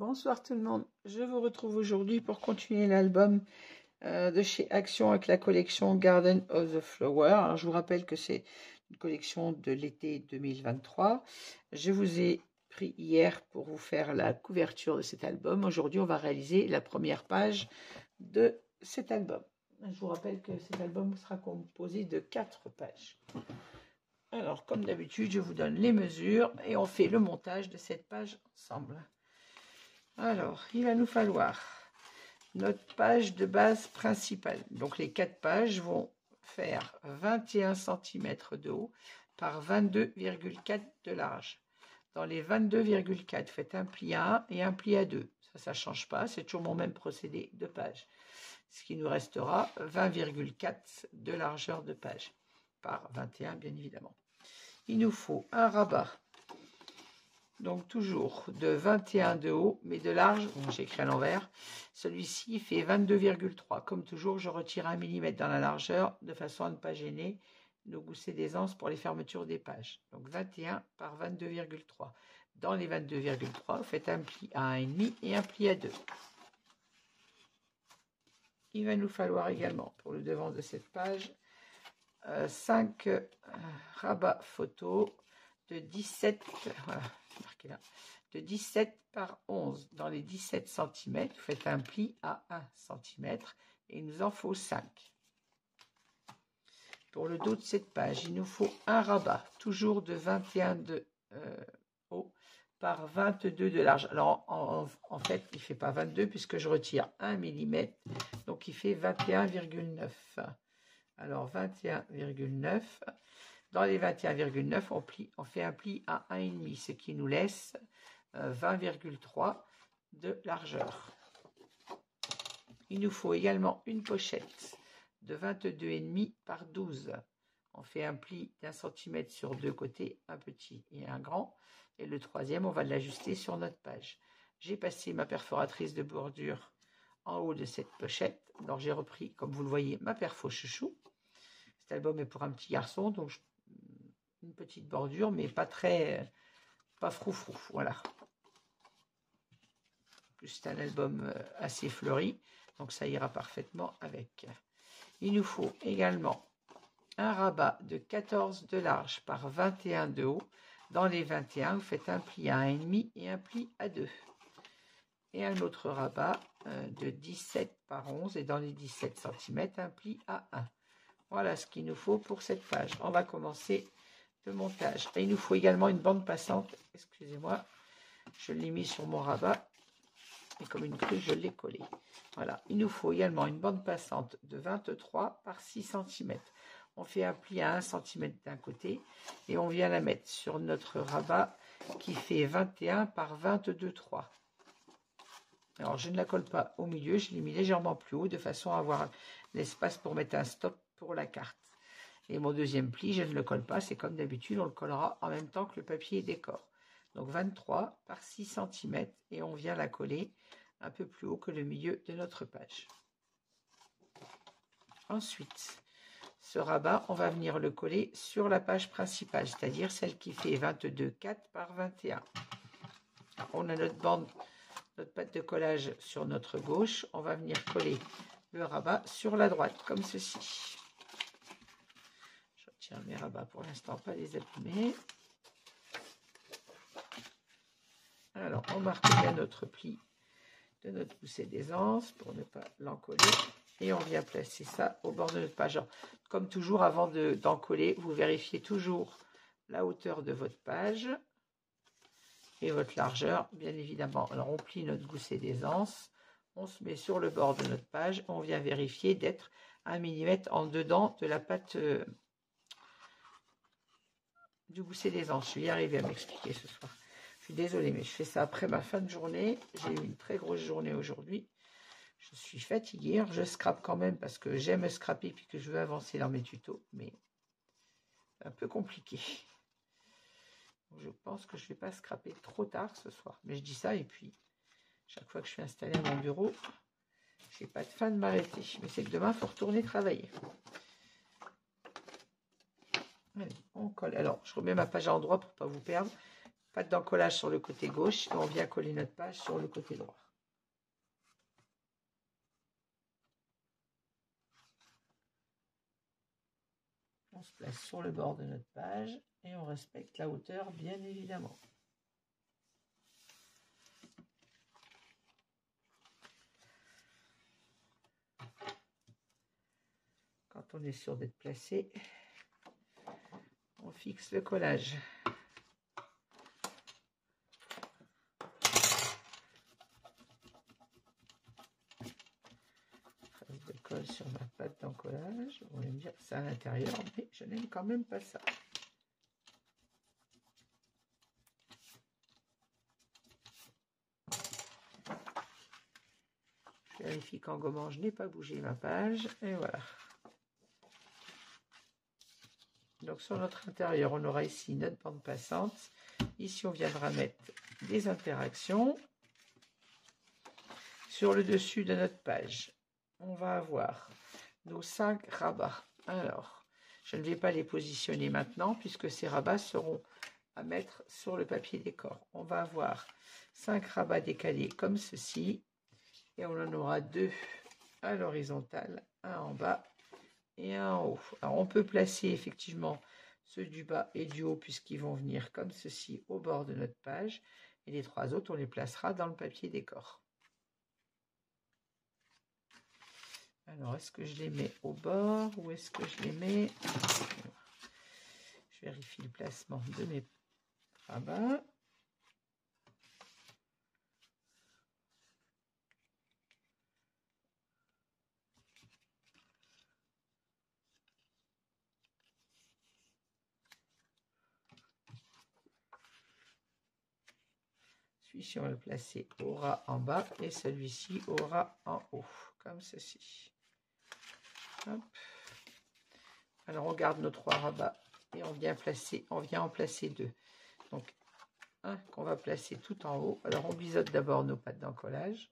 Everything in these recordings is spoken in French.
Bonsoir tout le monde, je vous retrouve aujourd'hui pour continuer l'album de chez Action avec la collection Garden of the Flower. Alors, je vous rappelle que c'est une collection de l'été 2023. Je vous ai pris hier pour vous faire la couverture de cet album. Aujourd'hui, on va réaliser la première page de cet album. Je vous rappelle que cet album sera composé de 4 pages. Alors, comme d'habitude, je vous donne les mesures et on fait le montage de cette page ensemble. Alors, il va nous falloir notre page de base principale. Donc, les 4 pages vont faire 21 cm de haut par 22,4 de large. Dans les 22,4, faites un pli à 1 et un pli à 2. Ça ne change pas, c'est toujours mon même procédé de page. Ce qui nous restera 20,4 de largeur de page par 21, bien évidemment. Il nous faut un rabat. Donc toujours de 21 de haut, mais de large, j'ai écrit à l'envers. Celui-ci fait 22,3. Comme toujours, je retire 1 mm dans la largeur, de façon à ne pas gêner nos goussets d'aisance pour les fermetures des pages. Donc 21 par 22,3. Dans les 22,3, vous faites un pli à 1,5 et un pli à 2. Il va nous falloir également, pour le devant de cette page, 5 rabats photo de 17, voilà, marqué là, de 17 par 11. Dans les 17 cm, vous faites un pli à 1 cm et il nous en faut 5. Pour le dos de cette page, il nous faut un rabat, toujours de 21 de haut par 22 de large. Alors en fait, il ne fait pas 22 puisque je retire 1 mm, donc il fait 21,9. Alors 21,9. Dans les 21,9, on fait un pli à 1,5, ce qui nous laisse 20,3 de largeur. Il nous faut également une pochette de 22,5 par 12. On fait un pli d'1 cm sur deux côtés, un petit et un grand. Et le troisième, on va l'ajuster sur notre page. J'ai passé ma perforatrice de bordure en haut de cette pochette. Alors j'ai repris, comme vous le voyez, ma perfo chouchou. Cet album est pour un petit garçon, donc une petite bordure, mais pas froufrou, voilà. C'est un album assez fleuri, donc ça ira parfaitement avec. Il nous faut également un rabat de 14 de large par 21 de haut. Dans les 21, vous faites un pli à 1,5 et un pli à 2. Et un autre rabat de 17 par 11, et dans les 17 cm, un pli à 1. Voilà ce qu'il nous faut pour cette page. On va commencer le montage. Et il nous faut également une bande passante. Excusez-moi, je l'ai mis sur mon rabat et comme une cruche, je l'ai collé. Voilà, il nous faut également une bande passante de 23 par 6 cm. On fait un pli à 1 cm d'un côté et on vient la mettre sur notre rabat qui fait 21 par 22,3. Alors, je ne la colle pas au milieu, je l'ai mis légèrement plus haut de façon à avoir l'espace pour mettre un stop pour la carte. Et mon deuxième pli, je ne le colle pas, c'est comme d'habitude, on le collera en même temps que le papier décor. Donc 23 par 6 cm et on vient la coller un peu plus haut que le milieu de notre page. Ensuite, ce rabat, on va venir le coller sur la page principale, c'est-à-dire celle qui fait 22,4 par 21. On a notre bande, notre pâte de collage sur notre gauche, on va venir coller le rabat sur la droite, comme ceci. Je retire mes rabats pour l'instant, pas les abîmer. Alors, on marque bien notre pli de notre gousset d'aisance pour ne pas l'encoller. Et on vient placer ça au bord de notre page. Alors, comme toujours, avant d'en coller, vous vérifiez toujours la hauteur de votre page et votre largeur, bien évidemment. Alors, on plie notre gousset d'aisance, on se met sur le bord de notre page, on vient vérifier d'être 1 mm en dedans de la pâte du gousset d'aisance. Je vais y arriver à m'expliquer ce soir. Je suis désolée, mais je fais ça après ma fin de journée. J'ai eu une très grosse journée aujourd'hui. Je suis fatiguée. Je scrape quand même parce que j'aime scraper puis que je veux avancer dans mes tutos. Mais c'est un peu compliqué. Je pense que je ne vais pas scraper trop tard ce soir. Mais je dis ça et puis, chaque fois que je suis installée à mon bureau, je n'ai pas de fin de m'arrêter. Mais c'est que demain, il faut retourner travailler. Allez, on colle. Alors, je remets ma page à l'endroit pour ne pas vous perdre. Pas d'encollage sur le côté gauche et on vient coller notre page sur le côté droit. On se place sur le bord de notre page et on respecte la hauteur bien évidemment. Quand on est sûr d'être placé, on fixe le collage. Trace de colle sur ma pâte d'encollage. Vous allez me dire que c'est à l'intérieur, mais je n'aime quand même pas ça. Je vérifie qu'en gommant, je n'ai pas bougé ma page. Et voilà. Donc sur notre intérieur, on aura ici notre bande passante. Ici, on viendra mettre des interactions. Sur le dessus de notre page, on va avoir nos 5 rabats. Alors, je ne vais pas les positionner maintenant puisque ces rabats seront à mettre sur le papier décor. On va avoir 5 rabats décalés comme ceci et on en aura 2 à l'horizontale, un en bas et un en haut. Alors, on peut placer effectivement ceux du bas et du haut puisqu'ils vont venir comme ceci au bord de notre page et les 3 autres, on les placera dans le papier décor. Alors, est-ce que je les mets au bord ou est-ce que je les mets... Je vérifie le placement de mes rabats. Celui-ci, on va le placer au ras en bas et celui-ci au ras en haut, comme ceci. Hop. Alors, on garde nos 3 rabats et on vient en placer 2. Donc, un qu'on va placer tout en haut. Alors, on biseaute d'abord nos pattes d'encollage.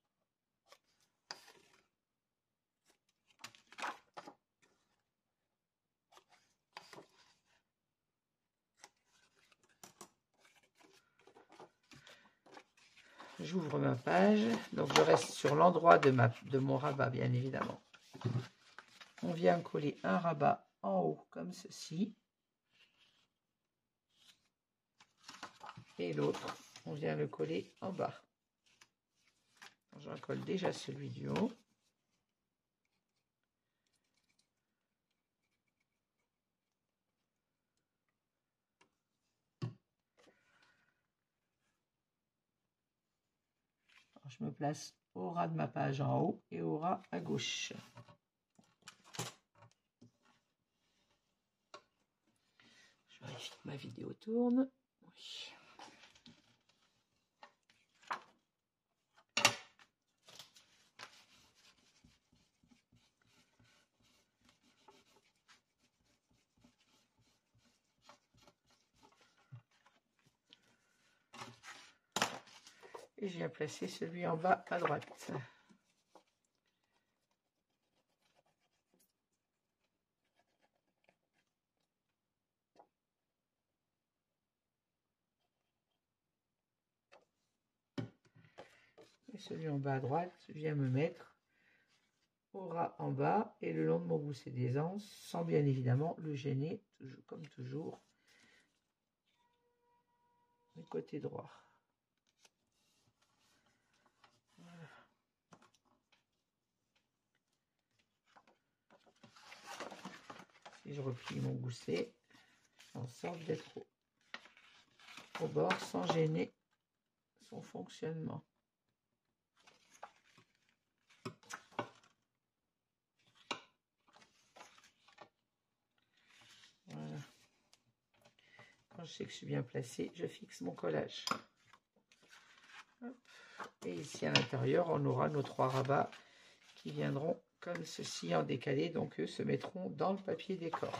J'ouvre ma page, donc je reste sur l'endroit de mon rabat, bien évidemment. On vient coller un rabat en haut, comme ceci. Et l'autre, on vient le coller en bas. J'en colle déjà celui du haut. Alors, je me place au ras de ma page en haut et au ras à gauche. Je vérifie que ma vidéo tourne. Oui. Et je viens placer celui en bas à droite. Et celui en bas à droite, je viens me mettre au ras en bas et le long de mon gousset d'aisance, sans bien évidemment le gêner, comme toujours, du côté droit. Voilà. Si je replie mon gousset, en sorte d'être au bord sans gêner son fonctionnement. Voilà. Quand je sais que je suis bien placé, je fixe mon collage. Hop. Et ici à l'intérieur, on aura nos 3 rabats qui viendront comme ceci en décalé, donc eux se mettront dans le papier décor.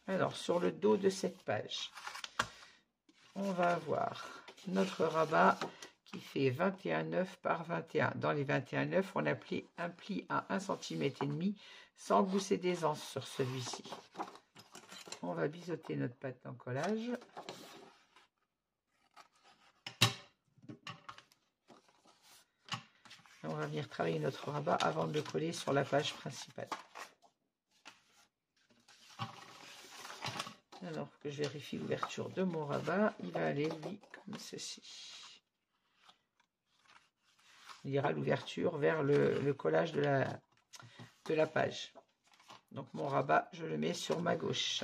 Alors, sur le dos de cette page, on va avoir notre rabat qui fait 21,9 par 21. Dans les 21,9, on a plié un pli à 1,5 cm sans gousset d'aisance sur celui-ci. On va biseauter notre pâte d'encollage. On va venir travailler notre rabat avant de le coller sur la page principale. Alors que je vérifie l'ouverture de mon rabat, il va aller lui comme ceci. Il ira l'ouverture vers le collage de la page. Donc mon rabat, je le mets sur ma gauche.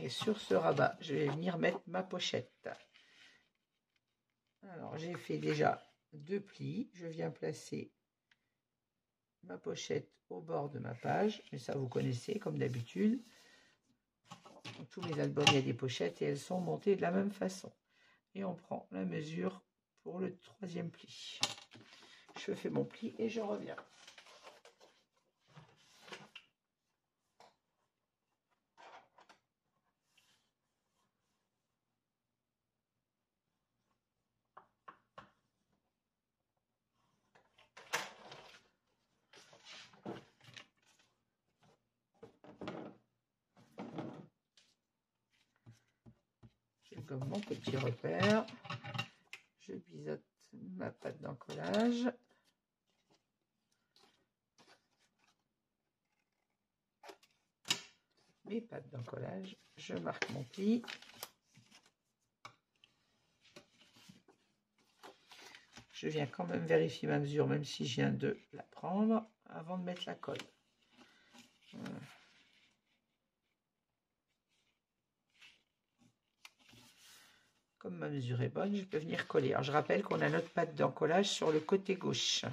Et sur ce rabat, je vais venir mettre ma pochette. Alors j'ai fait déjà 2 plis. Je viens placer ma pochette au bord de ma page. Mais ça vous connaissez comme d'habitude. Dans tous mes albums, il y a des pochettes et elles sont montées de la même façon. Et on prend la mesure pour le 3e pli. Je fais mon pli et je reviens. Comme mon petit repère, je biseaute ma pâte d'encollage. Mes pâtes d'encollage, je marque mon pli. Je viens quand même vérifier ma mesure, même si je viens de la prendre, avant de mettre la colle. Voilà. Comme ma mesure est bonne, je peux venir coller. Alors, je rappelle qu'on a notre pâte d'encollage sur le côté gauche.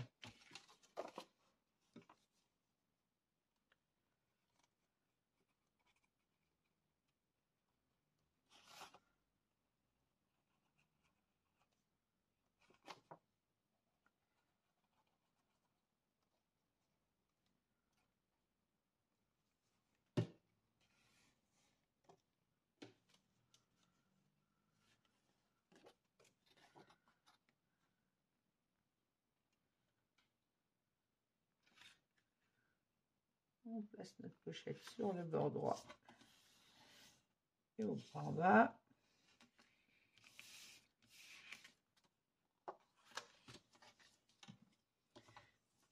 On place notre pochette sur le bord droit et au bord en bas.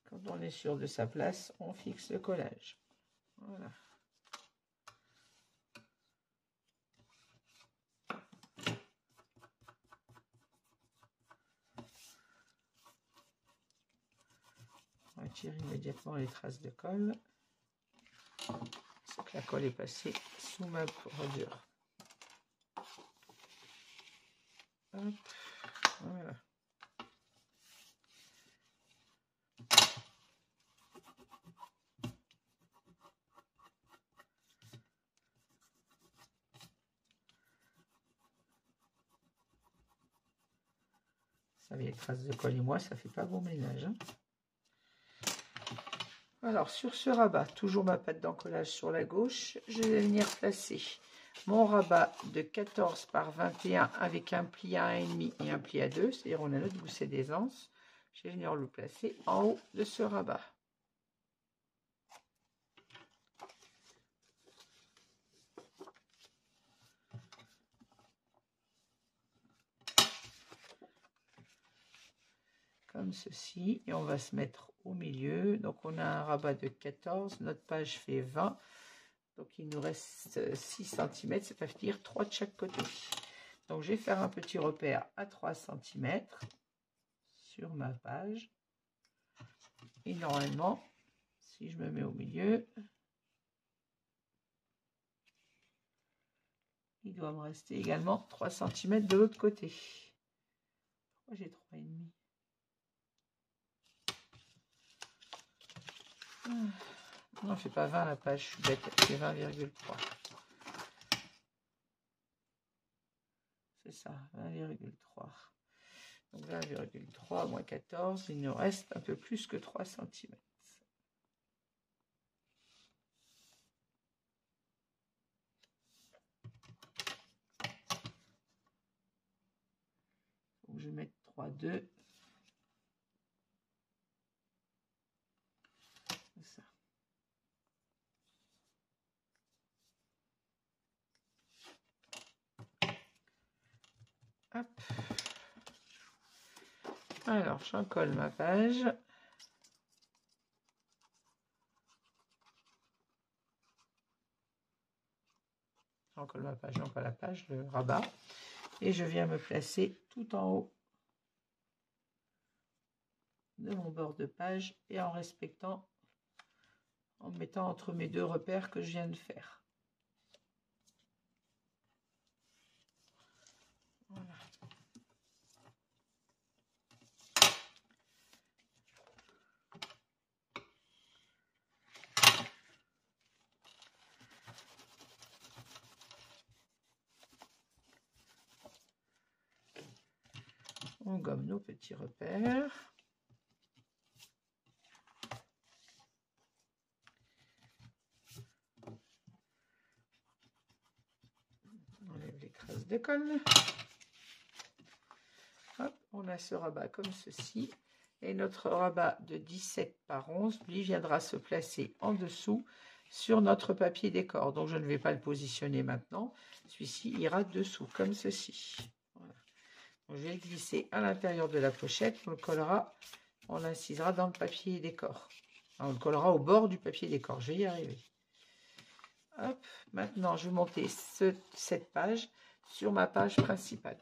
Quand on est sûr de sa place, on fixe le collage. Voilà. On retire immédiatement les traces de colle. C'est que la colle est passée sous ma bordure. Hop, voilà. Ça, les traces de colle et moi, ça fait pas bon ménage. Hein. Alors, sur ce rabat, toujours ma pâte d'encollage sur la gauche, je vais venir placer mon rabat de 14 par 21 avec un pli à 1,5 et un pli à 2, c'est-à-dire on a notre gousset d'aisance. Je vais venir le placer en haut de ce rabat. Comme ceci, et on va se mettre au milieu. Donc on a un rabat de 14, notre page fait 20, donc il nous reste 6 cm, c'est-à-dire 3 de chaque côté. Donc je vais faire un petit repère à 3 cm sur ma page, et normalement, si je me mets au milieu, il doit me rester également 3 cm de l'autre côté. Pourquoi j'ai 3,5? Non, je fais pas 20 la page, je suis bête, c'est 20,3. C'est ça, 20,3. Donc 20,3 moins 14, il nous reste un peu plus que 3 cm. Donc je vais mettre 3,2. Ça. Alors, j'en colle ma page. J'en colle ma page, non pas la page, le rabat. Et je viens me placer tout en haut de mon bord de page et en respectant, en mettant entre mes deux repères que je viens de faire. Voilà. On gomme nos petits repères. On enlève les traces de colle. Hop, on a ce rabat comme ceci. Et notre rabat de 17 par 11, lui, viendra se placer en dessous sur notre papier décor. Donc, je ne vais pas le positionner maintenant. Celui-ci ira dessous, comme ceci. Voilà. Donc, je vais le glisser à l'intérieur de la pochette. On le collera, on l'incisera dans le papier décor. On le collera au bord du papier décor. Je vais y arriver. Hop, maintenant, je vais monter cette page sur ma page principale.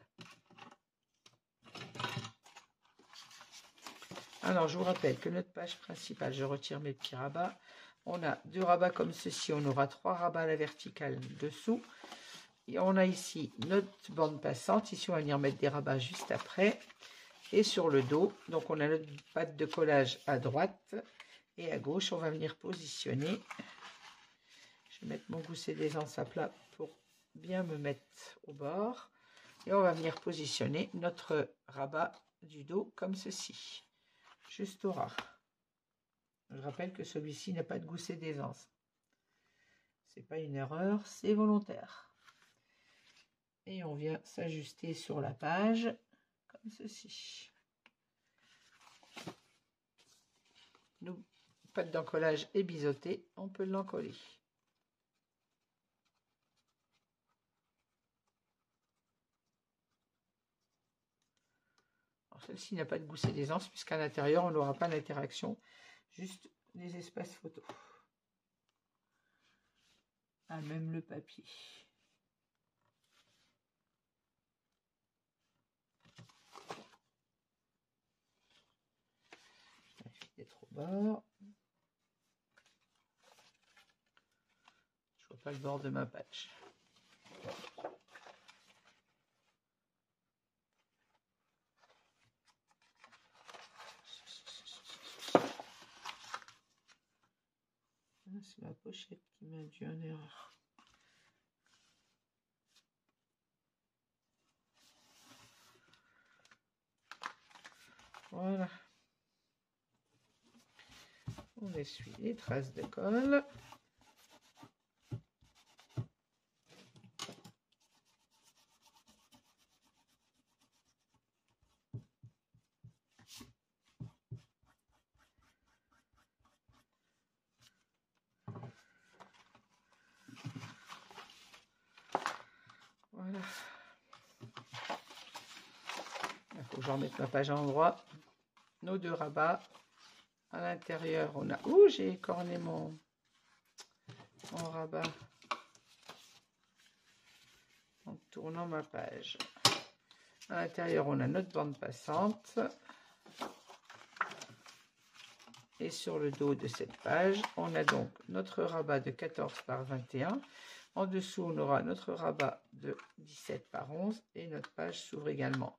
Alors, je vous rappelle que notre page principale, je retire mes petits rabats. On a 2 rabats comme ceci. On aura 3 rabats à la verticale dessous. Et on a ici notre bande passante. Ici, on va venir mettre des rabats juste après. Et sur le dos, donc on a notre patte de collage à droite. Et à gauche, on va venir positionner. Je vais mettre mon gousset d'aisance à plat pour bien me mettre au bord. Et on va venir positionner notre rabat du dos comme ceci. Juste au ras. Je rappelle que celui-ci n'a pas de gousset d'aisance. C'est pas une erreur, c'est volontaire. Et on vient s'ajuster sur la page comme ceci. Nous, patte d'encollage est biseautée, on peut l'encoller. Celle-ci n'a pas de gousset d'aisance puisqu'à l'intérieur on n'aura pas d'interaction, juste des espaces photos. Ah, même le papier. D'être au bord. Je vois pas le bord de ma page. C'est la pochette qui m'a dû en erreur. Voilà. On essuie les traces de colle. Voilà. Il faut que je remette ma page à l'endroit. Nos 2 rabats. À l'intérieur, on a... Ouh, j'ai écorné mon rabat en tournant ma page. À l'intérieur, on a notre bande passante. Et sur le dos de cette page, on a donc notre rabat de 14 par 21. En dessous, on aura notre rabat de 17 par 11. Et notre page s'ouvre également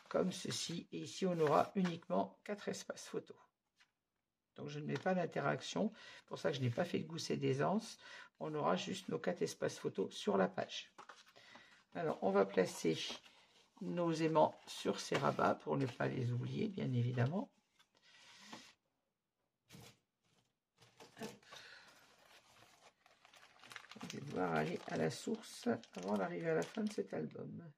comme ceci. Et ici, on aura uniquement 4 espaces photos. Donc, je ne mets pas d'interaction. Pour ça que je n'ai pas fait de gousset d'aisance. On aura juste nos 4 espaces photos sur la page. Alors, on va placer nos aimants sur ces rabats pour ne pas les oublier, bien évidemment. Je vais devoir aller à la source avant d'arriver à la fin de cet album.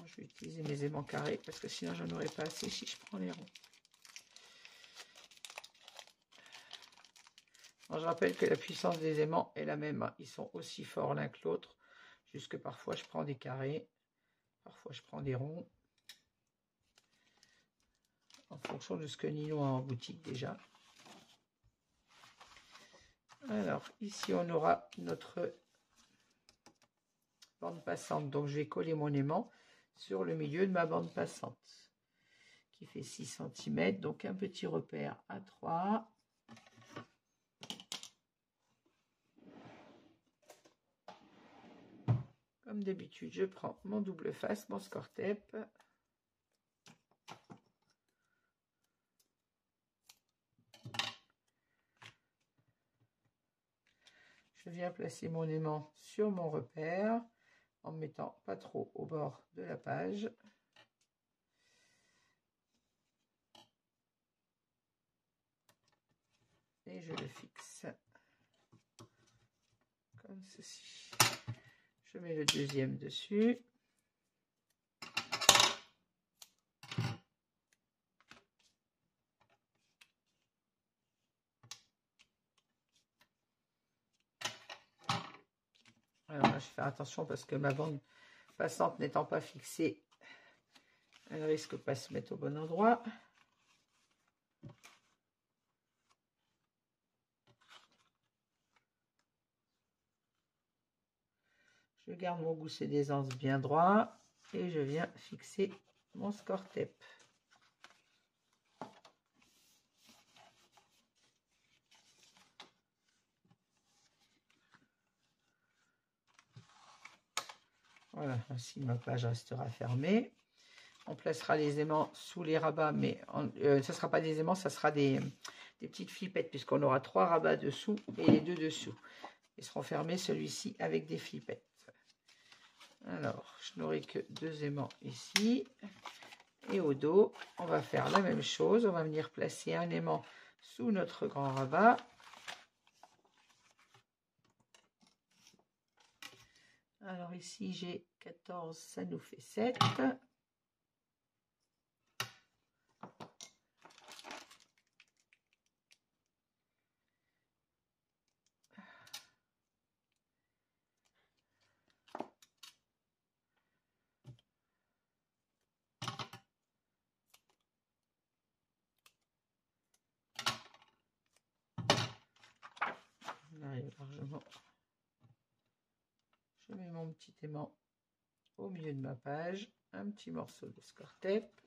Je vais utiliser mes aimants carrés parce que sinon je n'en aurai pas assez si je prends les ronds. Alors, je rappelle que la puissance des aimants est la même. Ils sont aussi forts l'un que l'autre. Jusque parfois je prends des carrés, parfois je prends des ronds, en fonction de ce que Nino a en boutique déjà. Alors ici on aura notre bande passante, donc je vais coller mon aimant sur le milieu de ma bande passante qui fait 6 cm, donc un petit repère à 3. Comme d'habitude, je prends mon double face, mon score tape. Je viens placer mon aimant sur mon repère en ne mettant pas trop au bord de la page. Et je le fixe comme ceci. Je mets le deuxième dessus. Alors là, je fais attention parce que ma bande passante n'étant pas fixée, elle risque pas de se mettre au bon endroit. Je garde mon gousset d'aisance bien droit et je viens fixer mon score tape. Voilà, ainsi ma page restera fermée. On placera les aimants sous les rabats, mais ce ne sera pas des aimants, ça sera des petites flippettes, puisqu'on aura 3 rabats dessous et les 2 dessous. Ils seront fermés, celui-ci, avec des flippettes. Alors, je n'aurai que 2 aimants ici. Et au dos, on va faire la même chose. On va venir placer un aimant sous notre grand rabat. Alors ici, j'ai 14, ça nous fait 7. On arrive largement. Je mets mon petit aimant au milieu de ma page, un petit morceau de score tape.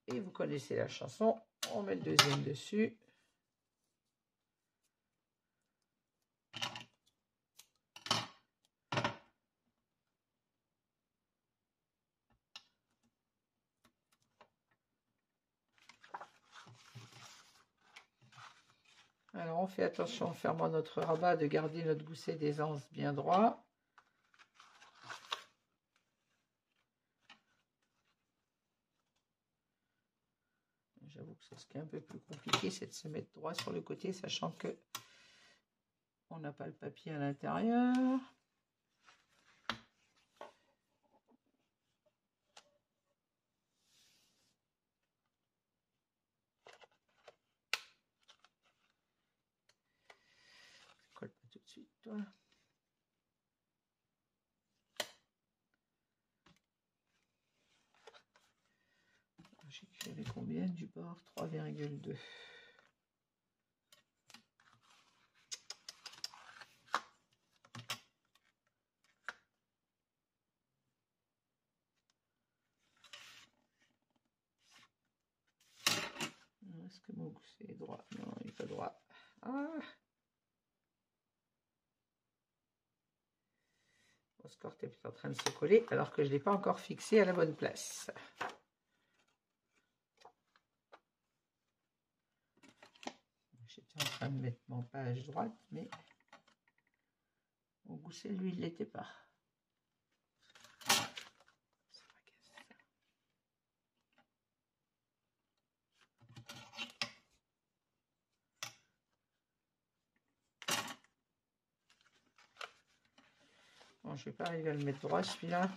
Et vous connaissez la chanson, on met le deuxième dessus. Alors on fait attention en fermant notre rabat de garder notre gousset d'aisance bien droit. J'avoue que c'est ce qui est un peu plus compliqué, c'est de se mettre droit sur le côté, sachant que on n'a pas le papier à l'intérieur. Colle pas tout de suite, toi. J'avais combien du bord? 3,2. Est-ce que mon gousset est droit? Non, il n'est pas droit. Ah! Mon score tape est en train de se coller alors que je ne l'ai pas encore fixé à la bonne place. J'étais en train de mettre mon page droite, mais mon gousset, lui, il ne l'était pas. Bon, je ne vais pas arriver à le mettre droit, celui-là.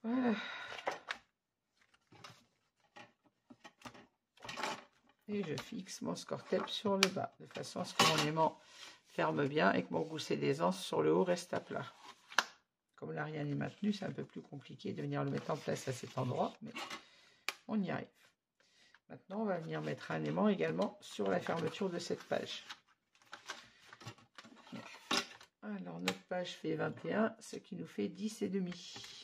Voilà. Et je fixe mon score tape sur le bas, de façon à ce que mon aimant ferme bien et que mon gousset d'aisance sur le haut reste à plat. Comme là rien n'est maintenu, c'est un peu plus compliqué de venir le mettre en place à cet endroit, mais on y arrive. Maintenant, on va venir mettre un aimant également sur la fermeture de cette page. Alors, notre page fait 21, ce qui nous fait 10,5.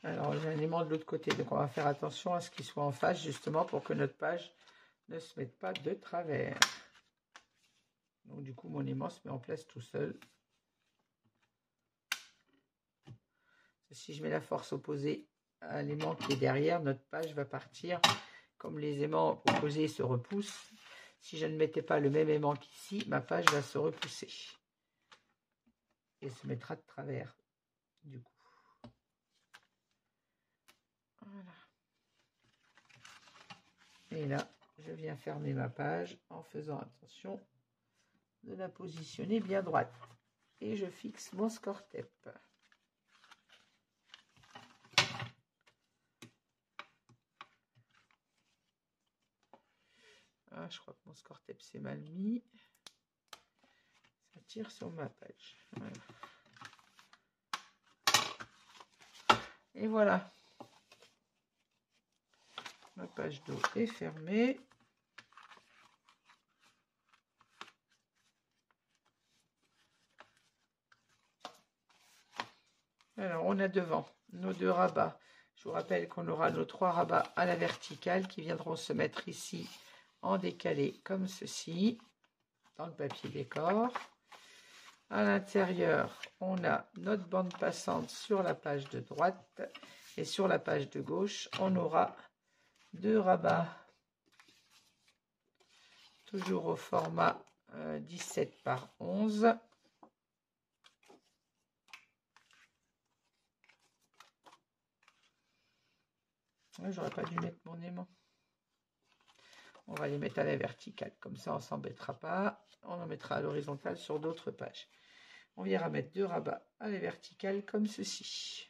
Alors, j'ai un aimant de l'autre côté, donc on va faire attention à ce qu'il soit en face, justement, pour que notre page ne se mette pas de travers. Donc, du coup, mon aimant se met en place tout seul. Si je mets la force opposée à l'aimant qui est derrière, notre page va partir. Comme les aimants opposés se repoussent, si je ne mettais pas le même aimant qu'ici, ma page va se repousser. Et se mettra de travers, du coup. Voilà. Et là, je viens fermer ma page en faisant attention de la positionner bien droite. Et je fixe mon score tape. Ah, je crois que mon score tape c'est mal mis. Ça tire sur ma page. Voilà. Et voilà. Ma page d'eau est fermée. Alors, on a devant nos 2 rabats. Je vous rappelle qu'on aura nos 3 rabats à la verticale qui viendront se mettre ici en décalé comme ceci, dans le papier décor. À l'intérieur, on a notre bande passante sur la page de droite et sur la page de gauche, on aura 2 rabats, toujours au format 17 par 11. J'aurais pas dû mettre mon aimant. On va les mettre à la verticale, comme ça on ne s'embêtera pas. On en mettra à l'horizontale sur d'autres pages. On viendra mettre 2 rabats à la verticale comme ceci.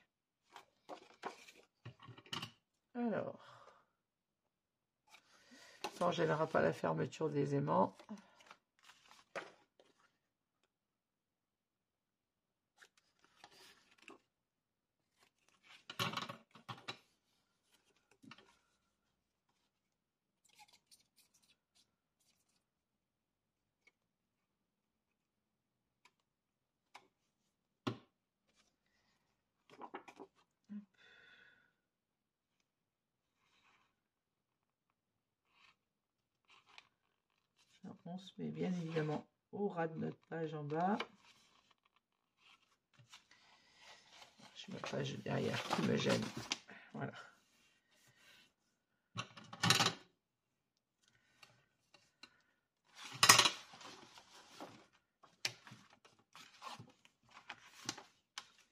Alors, ça ne gênera pas la fermeture des aimants. On se met bien évidemment au ras de notre page en bas. J'ai ma page derrière qui me gêne. Voilà.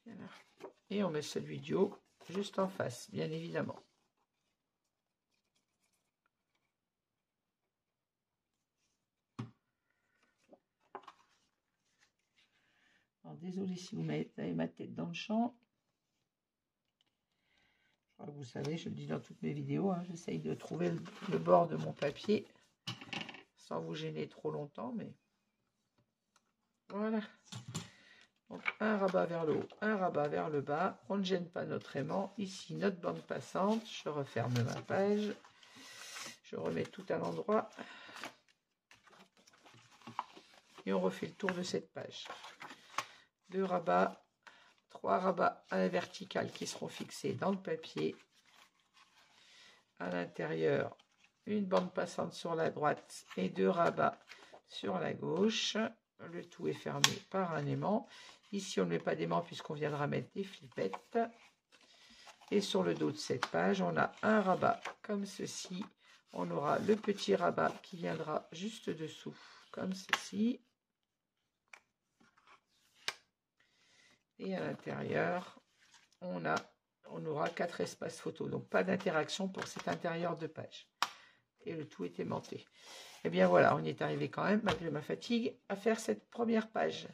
Voilà. Et on met celui du haut juste en face, bien évidemment. Alors, désolé si vous avez ma tête dans le champ. Je crois que vous savez, je le dis dans toutes mes vidéos, hein, j'essaye de trouver le bord de mon papier sans vous gêner trop longtemps, mais voilà. Donc, un rabat vers le haut, un rabat vers le bas. On ne gêne pas notre aimant. Ici, notre bande passante. Je referme ma page. Je remets tout à l'endroit. Et on refait le tour de cette page. 2 rabats, 3 rabats à la verticale qui seront fixés dans le papier. À l'intérieur, une bande passante sur la droite et 2 rabats sur la gauche. Le tout est fermé par un aimant. Ici, on ne met pas d'aimant puisqu'on viendra mettre des flippettes. Et sur le dos de cette page, on a un rabat comme ceci. On aura le petit rabat qui viendra juste dessous, comme ceci. Et à l'intérieur, on aura 4 espaces photos. Donc, pas d'interaction pour cet intérieur de page. Et le tout est aimanté. Et bien voilà, on y est arrivé quand même, malgré ma fatigue, à faire cette première page.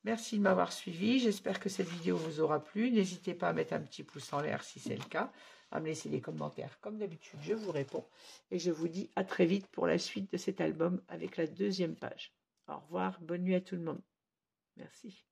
Merci de m'avoir suivi. J'espère que cette vidéo vous aura plu. N'hésitez pas à mettre un petit pouce en l'air si c'est le cas, à me laisser des commentaires. Comme d'habitude, je vous réponds. Et je vous dis à très vite pour la suite de cet album avec la deuxième page. Au revoir, bonne nuit à tout le monde. Merci.